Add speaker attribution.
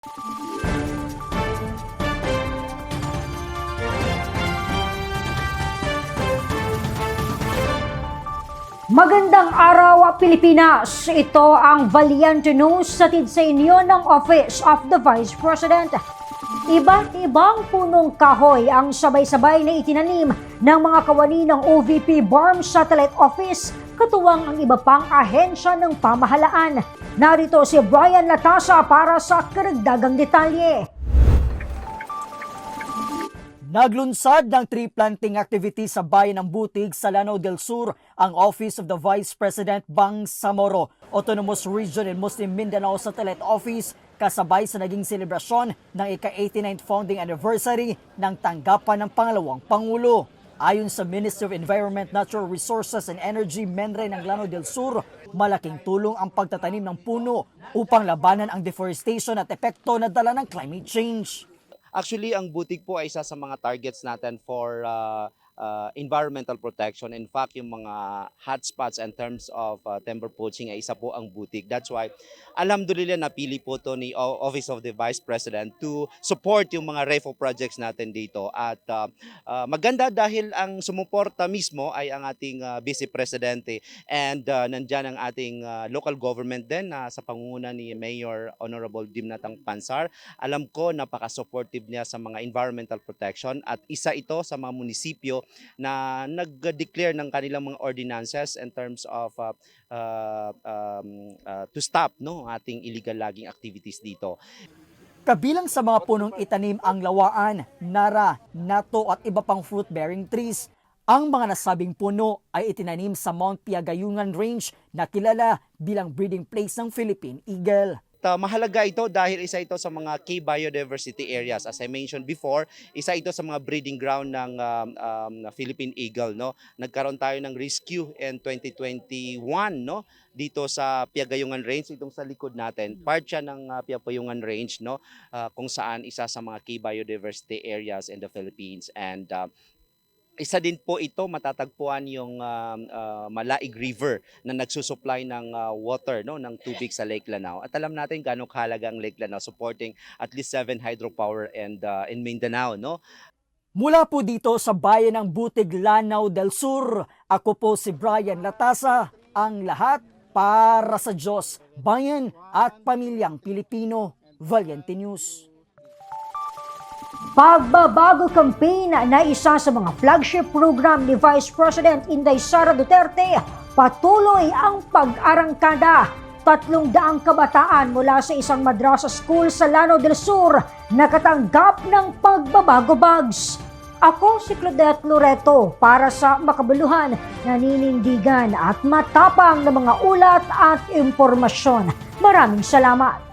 Speaker 1: Magandang araw, Pilipinas! Ito ang Valiente News hatid sa inyo ng Office of the Vice President. Iba't ibang punong kahoy ang sabay-sabay na itinanim ng mga kawani ng OVP BARM Satellite Office, katuwang ang iba pang ahensya ng pamahalaan. Narito si Brian Latasa para sa karagdagang detalye.
Speaker 2: Naglunsad ng tree planting activity sa bayan ng Butig sa Lanao del Sur ang Office of the Vice President Bangsamoro Autonomous Region in Muslim Mindanao Satellite Office kasabay sa naging selebrasyon ng ika-89th founding anniversary ng tanggapan ng pangalawang Pangulo. Ayon sa Ministry of Environment, Natural Resources and Energy Menre ng Lanao del Sur, malaking tulong ang pagtatanim ng puno upang labanan ang deforestation at epekto na dala ng climate change.
Speaker 3: Actually, ang Butig po ay isa sa mga targets natin for environmental protection. In fact, yung mga hotspots in terms of timber poaching ay isa po ang Butig. That's why, alhamdulillah, napili po to ni Office of the Vice President to support yung mga REFO projects natin dito. At maganda dahil ang sumuporta mismo ay ang ating Vice Presidente and nandyan ang ating local government din sa pangunguna ni Mayor Honorable Dimnatang Pansar. Alam ko napaka-supportive niya sa mga environmental protection at isa ito sa mga munisipyo na nag-declare ng kanilang mga ordinances in terms of to stop ating illegal logging activities dito.
Speaker 2: Kabilang sa mga punong itanim ang lawaan, nara, nato at iba pang fruit-bearing trees. Ang mga nasabing puno ay itinanim sa Mount Piagayungan Range na kilala bilang breeding place ng Philippine Eagle.
Speaker 3: Mahalaga ito dahil isa ito sa mga key biodiversity areas. As I mentioned before, isa ito sa mga breeding ground ng Philippine Eagle. Nagkaroon tayo ng rescue in 2021 dito sa Piagayungan Range, itong sa likod natin. Part siya ng Piagayungan Range kung saan isa sa mga key biodiversity areas in the Philippines. And isa din po ito matatagpuan yung Malaig River na nagsusupply ng water ng tubig sa Lake Lanao. At alam natin gaano kahalaga ang Lake Lanao, supporting at least 7 hydropower and in Mindanao.
Speaker 2: Mula po dito sa bayan ng Butig, Lanao del Sur, ako po si Brian Latasa, ang lahat para sa Diyos, bayan at pamilyang Pilipino. Valiente News.
Speaker 1: Pagbabago campaign na isa sa mga flagship program ni Vice President Inday Sara Duterte, patuloy ang pag-arangkada. 300 kabataan mula sa isang madrasa school sa Lanao del Sur nakatanggap ng pagbabago bags. Ako si Claudette Loreto para sa makabuluhan, naninindigan at matapang na mga ulat at impormasyon. Maraming salamat.